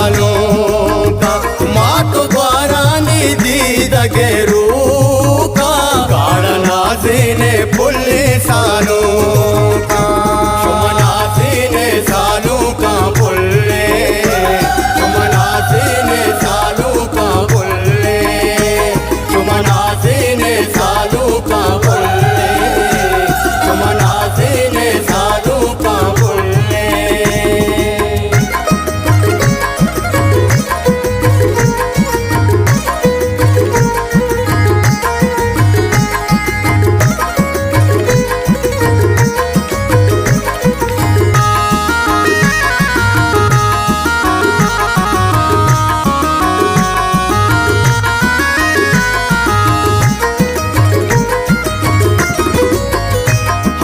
सालों का माटो द्वारा निधि दगेरू का काड़नासी ने पुल्ले सालों का शुमनासी ने सालों का पुल्ले शुमनासी ने सालों का पुल्ले शुमनासी ने सालों का पुल्ले शुमनासी ने सालों का पुल्ले।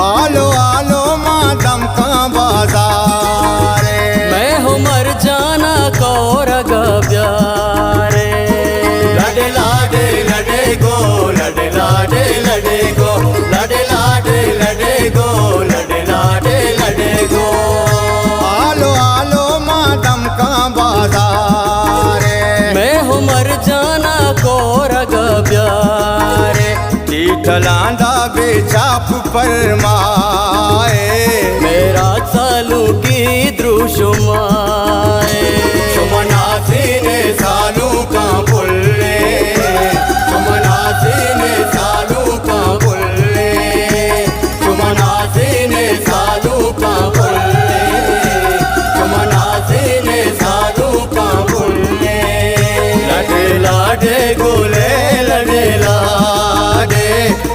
आलो आलो मादम का बाजार मैं हूँ मर जाना कौरग प्यारे। लड़े लाडे लड़े गो लड़े लाडे लड़े गो लड़े लाडे लड़े गो लड़े लाडे लड़े गो। आलो आलो मादम का बाजार मैं हूँ मर जाना कौरग प्यारे। ठलांदा बेचाप परमाए मेरा सालू की द्रुशुमाए। शुमनासी ने सालू का पुल्ले शुमनासी ने सालू का पुल्ले शुमनासी ने सालू का पुल्ले शुमनासी ने सालू का पुल्ले। लड़े लाडे गोले लड़े लाडे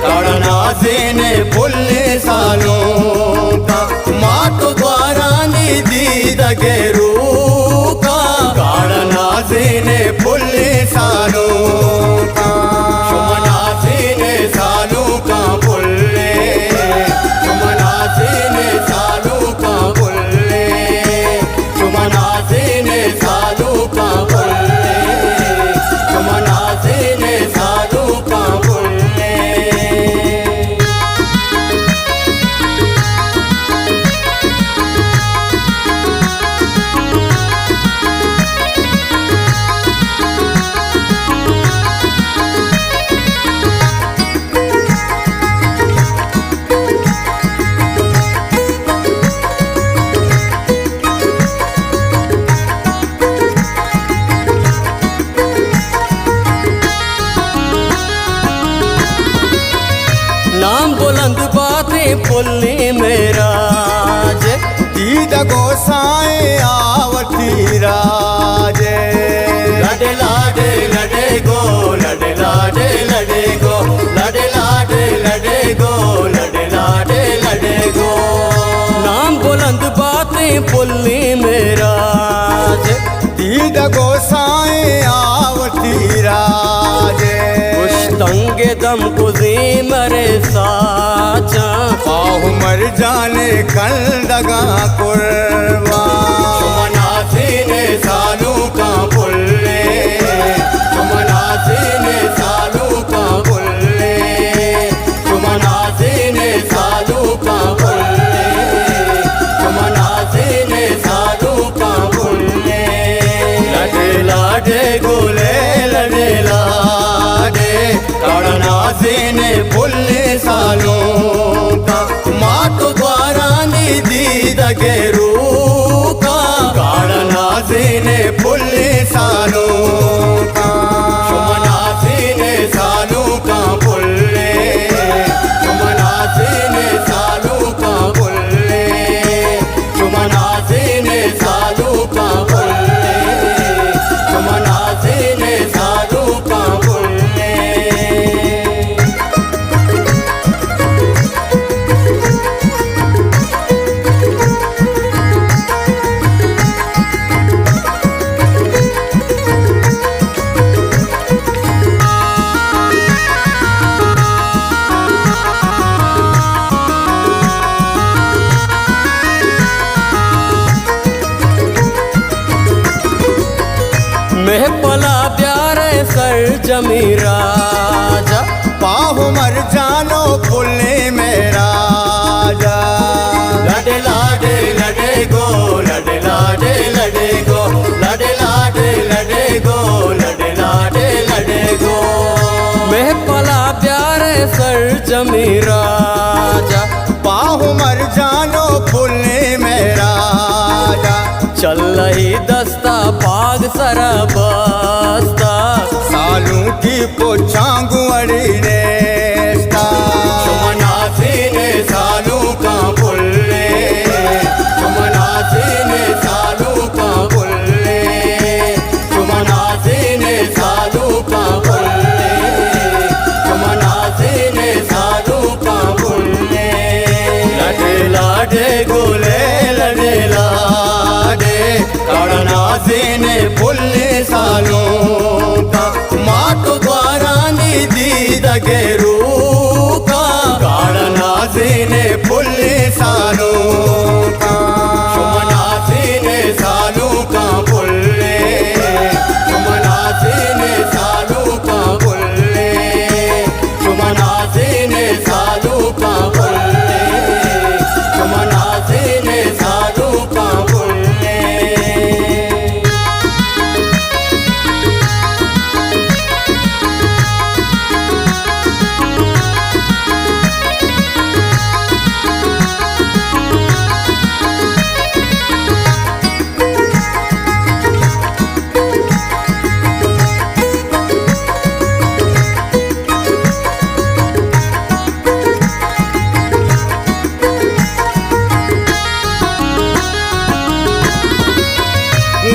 काड़नासी ने पुल्ले सालों का माटो द्वारा निधि दगेरू का काड़नासी ने पुल्ले सालों का शुमनासी ने सालों का पुल्ले शुमनासी ने सालों का पुल्ले शुमनासी ने सालों का पुल्ले शुमनासी ने सालों का पुल्ले। नाम बुलंद बातें पुल्ली मेरा दीद गोसाए आवती राजे लड़े लाडे लड़े गो लड़े लाडे लड़े गो लड़े लाडे लड़े गो लड़े लाडे लड़े गो। नाम बुलंद बातें पुल्ली मेरा दीद गोसाए आवती राजे तंगे दम कुजी मरे साचा बाहु मर जाने कल दगा कुर्बा। शुमनासी ने सालों का पुल्ले शुमनासी ने सालों का पुल्ले शुमनासी ने सालों का पुल्ले शुमनासी ने सालों का पुल्ले। लड़े लाडे गोले लड़े लाडे काड़नासी ने पुल्ले सालों का माटो द्वारा निधि दगेरू का काड़नासी ने पुल्ले सालों का शुमनासी ने सालों का पुल्ले शुमनासी ने सालों का पुल्ले शुमनासी ने सालों का पुल्ले शुमनासी ने सालों का पुल्ले। मैं पला प्यारे सर जमी राजा पाहु मर जानो पुल्ले में राजा। लड़े लाडे लड़े गो लड़े लाडे लड़े गो लड़े लाडे जमी राजा पाहु मर जानो फुलने में राजा चल रही दस्ता पाग सरा बस्ता सालू की पोछांगू अड़ी नेस्ता सुमनासी ने सालू का बुल्ले सुमनासी ने सालू का बुल्ले सुमनासी ने सालू का बुल्ले सुमनासी ने सालू का बुल्ले लड़े लाडे गोले लड़े लाडे कड़नासी ने फुल्ले सालू का माटो द्वारा निधि दगेरू का कड़नासी ने फुल्ले सालू का सुमनासी ने सालू का बुल्ले सुमनासी ने सालू का बुल्ले सुमनासी ने सालू का बुल्ले सुमनासी ने सालू का बुल्ले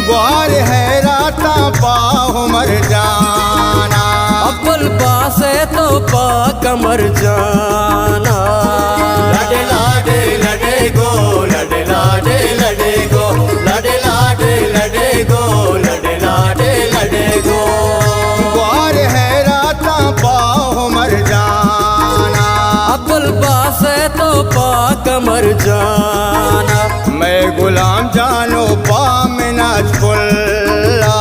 ग्वार है राता पाहु मर जाना अब्बुल पासे तो पा कमर जाना लड़े लाडे लड़े गो लड़े लाडे लड़े गो लड़े लाडे लड़े गो लड़े लाडे लड़े गो ग्वार है राता पाहु मर जाना अब्बुल पासे तो पा कमर जाना मैं गुलाम जानो पामिनाज कुल्ला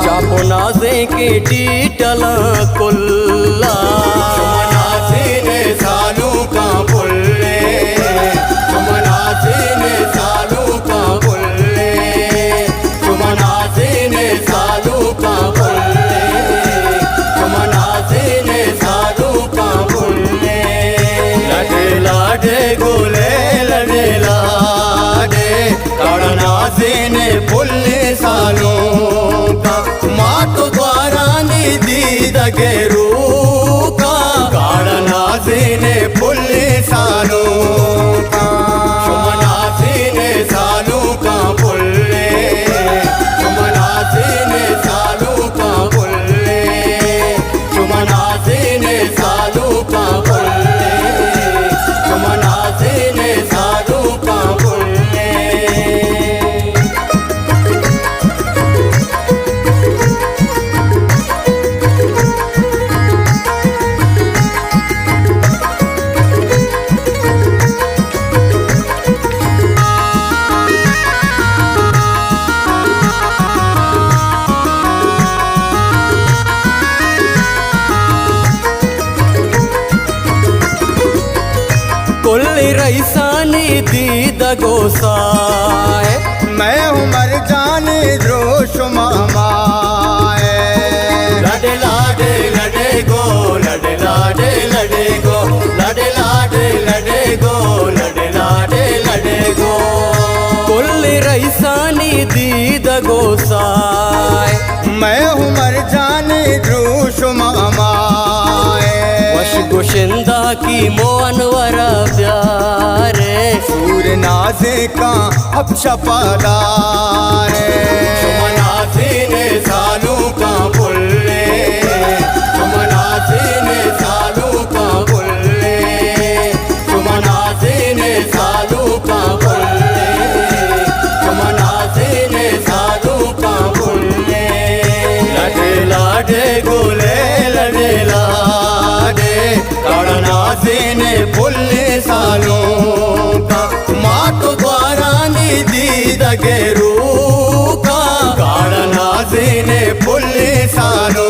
चापो नाजे के टीटला कुल्ला सुमनासी ने सालू का बुल्ले सुमनासी ने सालू का बुल्ले सुमनासी ने सालू का बुल्ले सुमनासी ने सालू का बुल्ले लड़े लाडे गोले लड़े लाडे कड़नासी ने फुल्ले सालू का माटो द्वारा निधि दगेरू का कड़नासी ने फुल्ले सालू का सुमनासी ने सालू का बुल्ले सुमनासी ने सालू का बुल्ले सुमनासी ने सालू का बुल्ले सुमनासी ने सालू का बुल्ले कुल्ली रईसानी दीद गोसाए मैं हूँ मर जाने द्रोश मामाए लड़े लाडे लड़े गो लड़े लाडे लड़े गो लड़े लाडे लड़े गो लड़े लाडे लड़े गो कुल्ली रईसानी दीद गोसाए मैं हूँ मर जाने द्रोश मामाए वश गुशिंदा की मोअनवर प्यारे सूर नाजे का अब छपादारे सुमनासी ने सालू का बुल्ले सुमनासी ने सालू का बुल्ले सुमनासी ने सालू का बुल्ले सुमनासी ने सालू का बुल्ले लड़े लाडे गोले लड़े लाडे कड़नासी ने फुल्ले सालू का माटो द्वारा निधि दगेरू का कड़नासी ने फुल्ले सालू